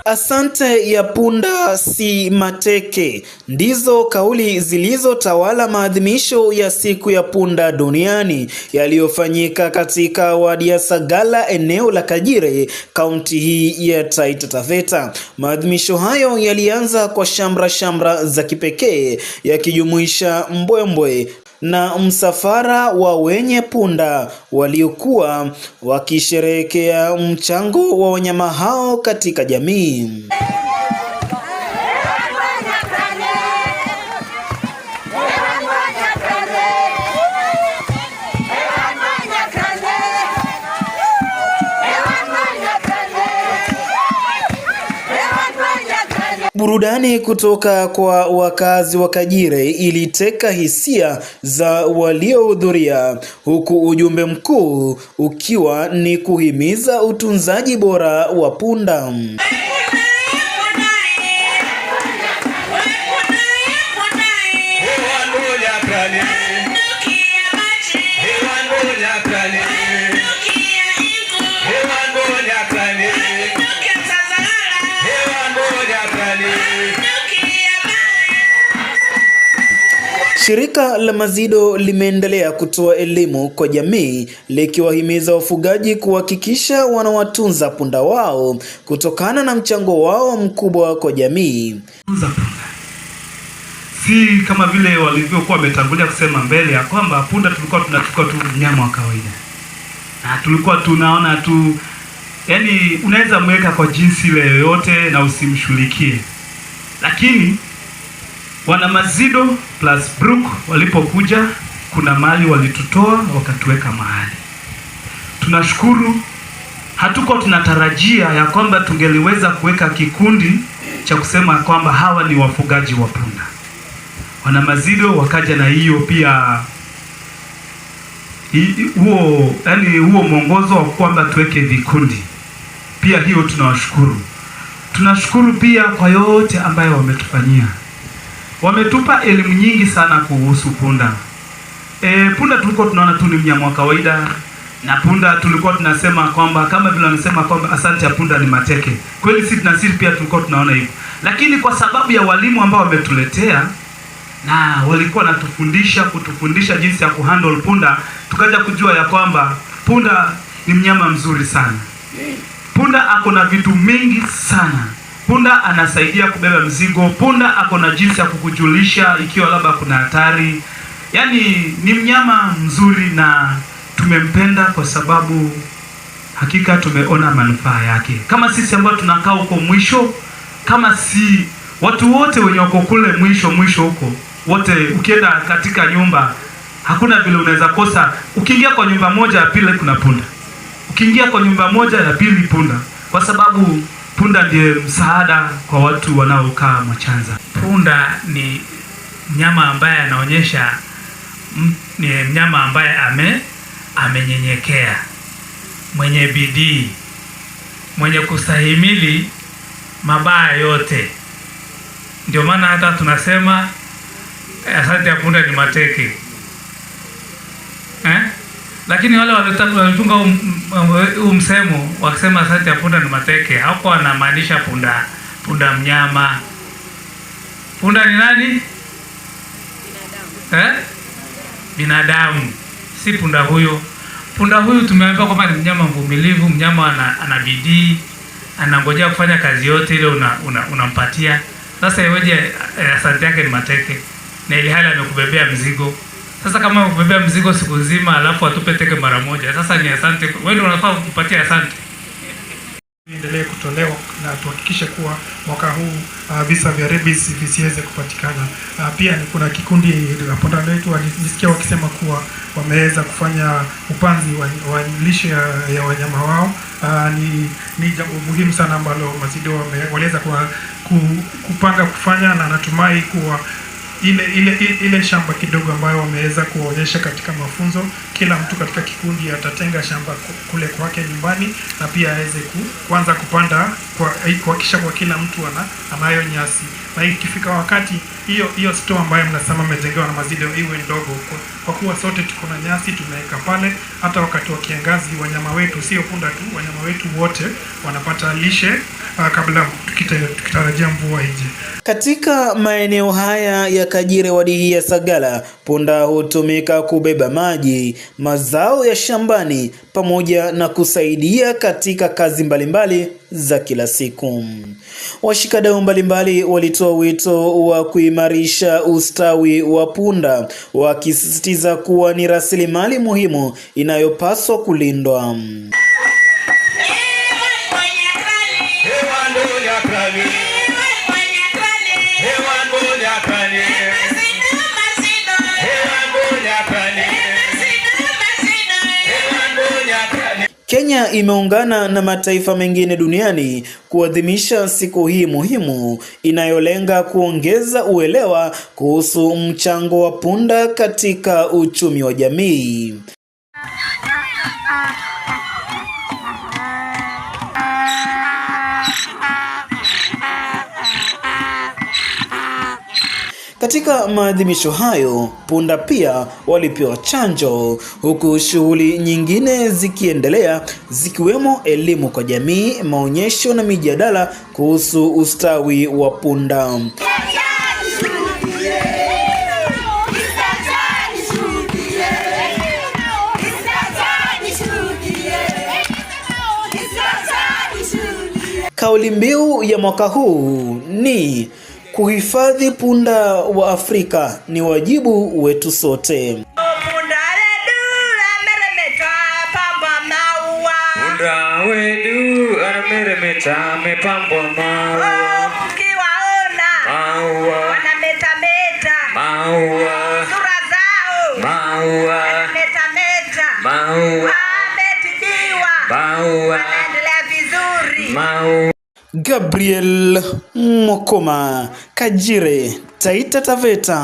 Asante ya punda si mateke, ndizo kauli zilizotawala maadhimisho ya siku ya punda duniani yaliyofanyika katika wadi ya Sagala, eneo la Kajire, kaunti hii ya Taita Taveta. Maadhimisho hayo yalianza kwa shamra za kipekee yakijumuisha mbwembwe na msafara wa wenye punda waliokuwa wakisherehekea mchango wa wanyama hao katika jamii. Burudani kutoka kwa wakazi wa Kajire iliteka hisia za waliohudhuria, huku ujumbe mkuu ukiwa ni kuhimiza utunzaji bora wa punda. Shirika la Mazido limeendelea kutoa elimu kwa jamii likiwahimiza wafugaji kuhakikisha wanawatunza punda wao kutokana na mchango wao mkubwa kwa jamii. Si kama vile walivyokuwa wametangulia kusema mbele ya kwamba punda tulikuwa tunachukua tu mnyama wa kawaida. Na tulikuwa tunaona tu, yani unaweza mweka kwa jinsi ile yoyote na usimshughulikie. Lakini wana Mazido plus Brook walipokuja, kuna mahali walitutoa wakatuweka mahali. Tunashukuru, hatuko tunatarajia ya kwamba tungeliweza kuweka kikundi cha kusema kwamba hawa ni wafugaji wa punda. Wana Mazido wakaja na hiyo pia huo mwongozo wa kwamba tuweke vikundi. Pia hiyo tunawashukuru. Tunashukuru pia kwa yote ambayo wametufanyia. Wametupa elimu nyingi sana kuhusu punda. Punda tulikuwa tunaona tu ni mnyama wa kawaida, na punda tulikuwa tunasema kwamba kama vile wanasema kwamba asante ya punda ni mateke. Kweli sisi pia tulikuwa tunaona hivyo. Lakini kwa sababu ya walimu ambao wametuletea na walikuwa kutufundisha jinsi ya kuhandle punda, tukaja kujua ya kwamba punda ni mnyama mzuri sana. Punda ako na vitu mingi sana. Punda anasaidia kubeba mzigo. Punda ako na jinsi ya kukujulisha ikiwa labda kuna hatari. Yaani ni mnyama mzuri na tumempenda kwa sababu hakika tumeona manufaa yake. Kama sisi ambao tunakaa huko mwisho, kama si watu wote wenye wako kule mwisho huko, wote ukienda katika nyumba hakuna vile unaweza kosa. Ukiingia kwa nyumba moja ya pili kuna punda. Ukiingia kwa nyumba moja ya pili punda, kwa sababu punda ndiye msaada kwa watu wanaokaa Machanza. Punda ni mnyama ambaye anaonyesha ni mnyama ambaye amenyenyekea, mwenye bidii, mwenye kustahimili mabaya yote. Ndio maana hata tunasema asante ya punda ni mateke. Lakini wale walitunga msemo wakisema asante ya punda ni mateke, hapo wanamaanisha punda mnyama. Punda ni nani? Binadamu. Si punda huyo. Punda huyu tumeambiwa kwamba ni mnyama mvumilivu, mnyama ana bidii, anangojea kufanya kazi yote ile unampatia. Sasa iweje asante yake ni mateke? Na ile hali amekubebea mzigo. Sasa kama kubebea mzigo siku nzima alafu atupe teke mara moja, sasa ni asante. Wewe ndio unafaa kupatia asante. Endelee kutolewa na tuhakikishe kuwa mwaka huu visa vya rabies visiweze kupatikana. Pia kuna kikundi punda wetu walijisikia wakisema kuwa wameweza kufanya upanzi wa lishe ya wanyama wao. Ni jambo muhimu sana ambalo Mazido waliweza kupanga kufanya, na natumai kuwa ile shamba kidogo ambayo wameweza kuonyesha katika mafunzo, kila mtu katika kikundi atatenga shamba kule kwake nyumbani, na pia aweze kuanza kupanda kuhakikisha kwa kila mtu anayo nyasi. Na ikifika wakati hiyo store ambayo mnasema mmejengewa na Mazido iwe ndogo, kwa kuwa sote tuko na nyasi tumeweka pale. Hata wakati wa kiangazi wanyama wetu, sio punda tu, wanyama wetu wote wanapata lishe kabla tukitarajia mvua ije. Katika maeneo haya ya Kajire wadi ya Sagala, punda hutumika kubeba maji, mazao ya shambani pamoja na kusaidia katika kazi mbalimbali za kila siku. Washikadau mbalimbali walitoa wito wa kuimarisha ustawi wa punda, wakisisitiza kuwa ni rasilimali muhimu inayopaswa kulindwa. Kenya imeungana na mataifa mengine duniani kuadhimisha siku hii muhimu inayolenga kuongeza uelewa kuhusu mchango wa punda katika uchumi wa jamii. Katika maadhimisho hayo, punda pia walipewa chanjo, huku shughuli nyingine zikiendelea zikiwemo elimu kwa jamii, maonyesho na mijadala kuhusu ustawi wa punda. Kauli mbiu ya mwaka huu ni kuhifadhi punda wa Afrika ni wajibu wetu sote. Punda wetu ameremeta amepambwa maua. Ukiwaona maua wanametameta maua, sura zao maua wanametameta maua, wametibiwa maua, wanaendelea vizuri maua. Gabriel Mokoma, Kajire, Taita Taveta.